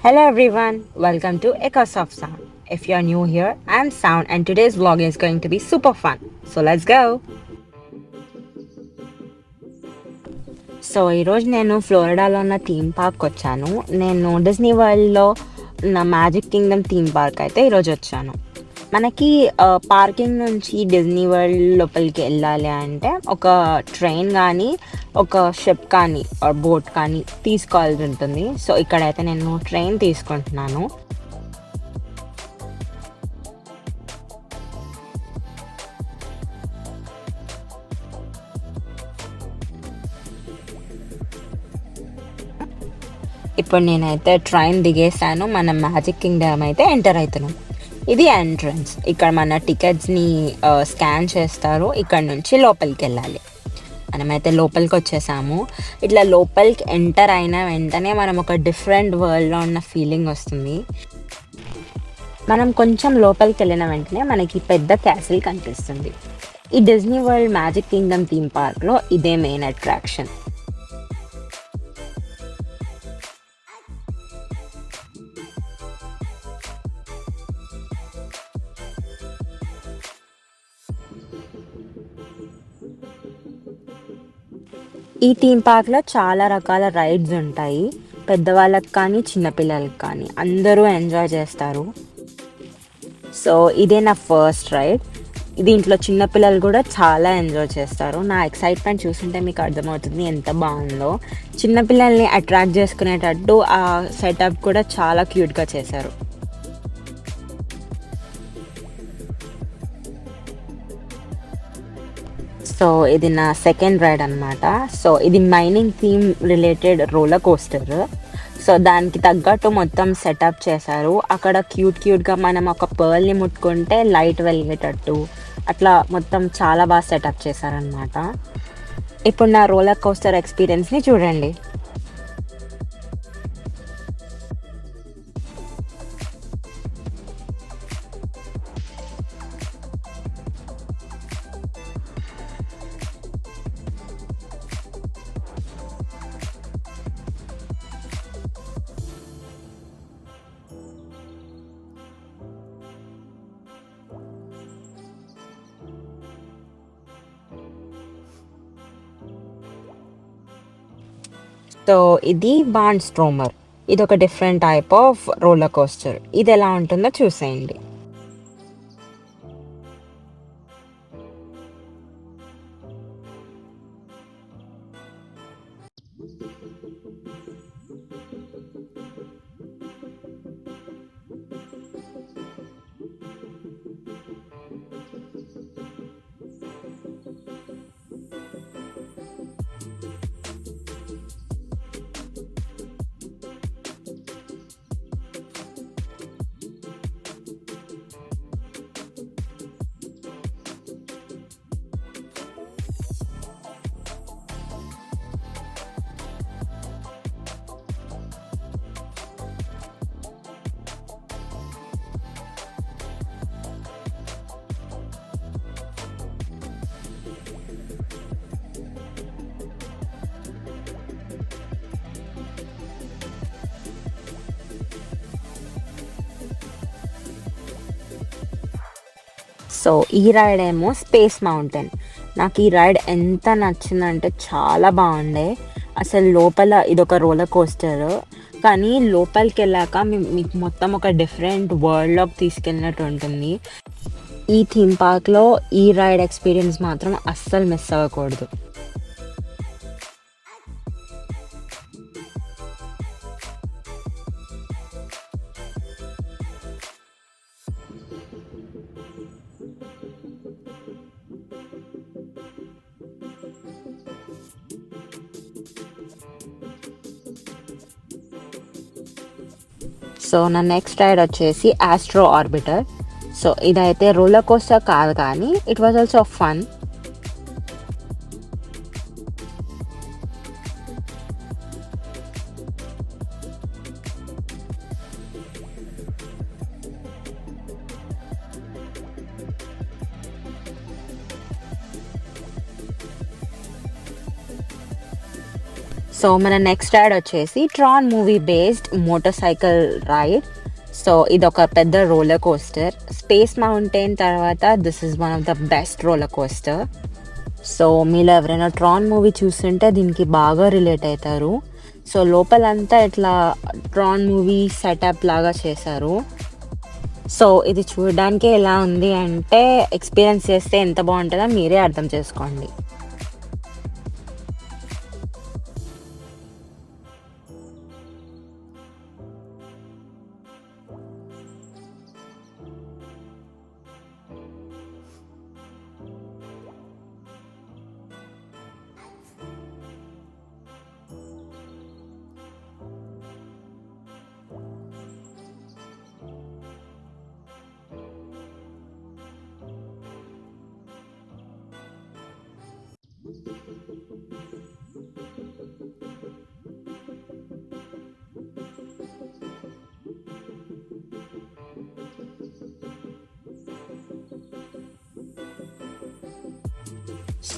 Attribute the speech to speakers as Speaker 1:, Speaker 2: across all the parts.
Speaker 1: Hello everyone, welcome to Echoes of Sound. If you're new here, I'm Sound and today's vlog is going to be super fun. So let's go! So ఈరోజు నేను ఫ్లోరిడాలో ఉన్న theme park వచ్చాను. నేను Disney వరల్డ్లో ఉన్న magic Kingdom theme park అయితే ఈరోజు వచ్చాను. మనకి పార్కింగ్ నుంచి డిస్నీ వరల్డ్ లోపలికి వెళ్ళాలి అంటే ఒక ట్రైన్ కానీ ఒక షిప్ కానీ బోట్ కానీ తీసుకోవాల్సి ఉంటుంది. సో ఇక్కడైతే నేను ట్రైన్ తీసుకుంటున్నాను. ఇప్పుడు నేనైతే ట్రైన్ దిగేసాను. మన మ్యాజిక్ కింగ్డమ్ అయితే ఎంటర్ అవుతున్నాం. ఇది ఎంట్రన్స్. ఇక్కడ మన టికెట్స్ని స్కాన్ చేస్తారు. ఇక్కడ నుంచి లోపలికి వెళ్ళాలి. మనమైతే లోపలికి వచ్చేసాము. ఇట్లా లోపలికి ఎంటర్ అయిన వెంటనే మనం ఒక డిఫరెంట్ వరల్డ్లో ఉన్న ఫీలింగ్ వస్తుంది. మనం కొంచెం లోపలికి వెళ్ళిన వెంటనే మనకి పెద్ద క్యాసిల్ కనిపిస్తుంది. ఈ Disney world magic Kingdom theme పార్క్లో ఇదే మెయిన్ అట్రాక్షన్. ఈ థీమ్ పార్క్లో చాలా రకాల రైడ్స్ ఉంటాయి. పెద్దవాళ్ళకి కానీ చిన్నపిల్లలకి కానీ అందరూ ఎంజాయ్ చేస్తారు. సో ఇదే నా ఫస్ట్ రైడ్. దీంట్లో చిన్నపిల్లలు కూడా చాలా ఎంజాయ్ చేస్తారు. నా ఎక్సైట్మెంట్ చూస్తుంటే మీకు అర్థమవుతుంది ఎంత బాగుందో. చిన్నపిల్లల్ని అట్రాక్ట్ చేసుకునేటట్టు ఆ సెటప్ కూడా చాలా క్యూట్గా చేశారు. సో ఇది నా సెకండ్ రైడ్ అనమాట. సో ఇది mining theme related roller coaster. So దానికి తగ్గట్టు మొత్తం సెటప్ చేశారు. అక్కడ క్యూట్గా మనం ఒక పర్ల్ని ముట్టుకుంటే లైట్ వెలిగేటట్టు అట్లా మొత్తం చాలా బాగా సెటప్ చేశారనమాట. ఇప్పుడు నా రోలర్ కోస్టర్ ఎక్స్పీరియన్స్ని చూడండి. సో ఇది బాండ్ స్ట్రోమర్. ఇది ఒక different type of roller coaster. ఇది ఎలా ఉంటుందో చూసేయండి. సో ఈ రైడ్ ఏమో స్పేస్ మౌంటైన్. నాకు ఈ రైడ్ ఎంత నచ్చిందంటే చాలా బాగుండే. అసలు లోపల ఇదొక రోలర్ కోస్టర్, కానీ లోపలికి వెళ్ళాక మీకు మొత్తం ఒక డిఫరెంట్ వరల్డ్లోకి తీసుకెళ్ళినట్టు ఉంటుంది. ఈ థీమ్ పార్క్లో ఈ రైడ్ ఎక్స్పీరియన్స్ మాత్రం అస్సలు మిస్ అవ్వకూడదు. సో నా నెక్స్ట్ రైడ్ వచ్చేసి ఆస్ట్రో ఆర్బిటర్. సో ఇదైతే రోలర్ కోస్టర్ కాదు, కానీ it was also fun. So మన నెక్స్ట్ రైడ్ వచ్చేసి Tron movie based motorcycle ride. So ఇది ఒక పెద్ద రోలర్ కోస్టర్. స్పేస్ మౌంటైన్ తర్వాత this is one of the best roller coaster. So మీలో ఎవరైనా ట్రాన్ మూవీ చూస్తుంటే దీనికి బాగా రిలేట్ అవుతారు. సో లోపలంతా ఇట్లా ట్రాన్ మూవీ సెటప్ లాగా చేశారు. సో ఇది చూడడానికి ఎలా ఉంది అంటే ఎక్స్పీరియన్స్ చేస్తే ఎంత బాగుంటుందో మీరే అర్థం చేసుకోండి.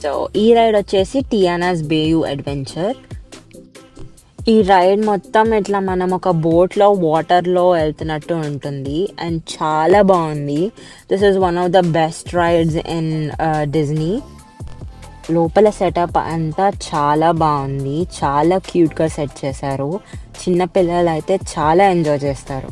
Speaker 1: సో ఈ రైడ్ వచ్చేసి టియానాస్ బేయూ అడ్వెంచర్. ఈ రైడ్ మొత్తం ఇట్లా మనం ఒక బోట్లో వాటర్లో వెళ్తున్నట్టు ఉంటుంది అండ్ చాలా బాగుంది. This is one of the best rides in Disney. లోపల సెటప్ అంతా చాలా బాగుంది, చాలా క్యూట్గా సెట్ చేశారు. చిన్నపిల్లలు అయితే చాలా ఎంజాయ్ చేస్తారు.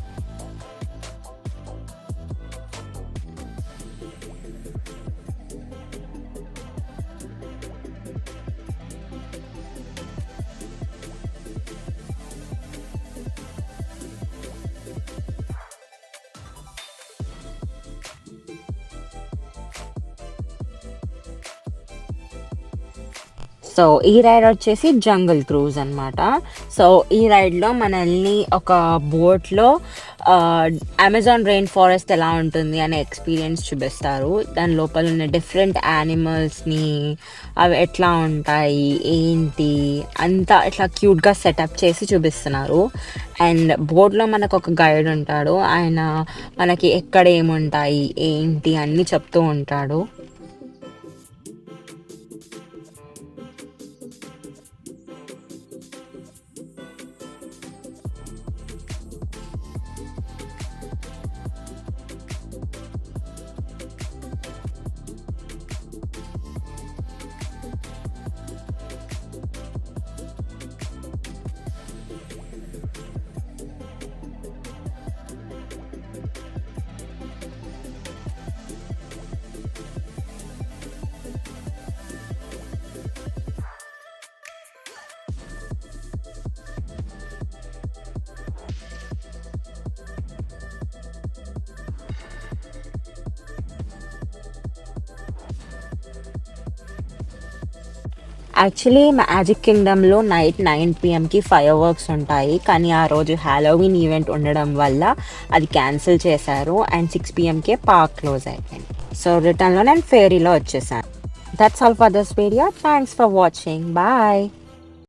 Speaker 1: సో ఈ రైడ్ వచ్చేసి జంగల్ క్రూజ్ అనమాట. సో ఈ రైడ్లో మనల్ని ఒక బోట్లో అమెజాన్ రెయిన్ ఫారెస్ట్ ఎలా ఉంటుంది అనే ఎక్స్పీరియన్స్ చూపిస్తారు. దాని లోపల ఉన్న డిఫరెంట్ యానిమల్స్ని, అవి ఎట్లా ఉంటాయి ఏంటి అంతా ఇట్లా క్యూట్గా సెటప్ చేసి చూపిస్తున్నారు. అండ్ బోట్లో మనకు ఒక గైడ్ ఉంటాడు, ఆయన మనకి ఎక్కడ ఏముంటాయి ఏంటి అన్నీ చెప్తూ ఉంటాడు. యాక్చువల్లీ మ్యాజిక్ కింగ్డమ్లో నైట్ 9 PM ఫైర్ వర్క్స్ ఉంటాయి, కానీ ఆ రోజు హ్యాలోవీన్ ఈవెంట్ ఉండడం వల్ల అది క్యాన్సిల్ చేశారు అండ్ 6 PM పార్క్ క్లోజ్ అయిపోయింది. సో రిటర్న్లో నేను ఫేరీలో వచ్చేసాను. That's all for this video. Thanks for watching. Bye.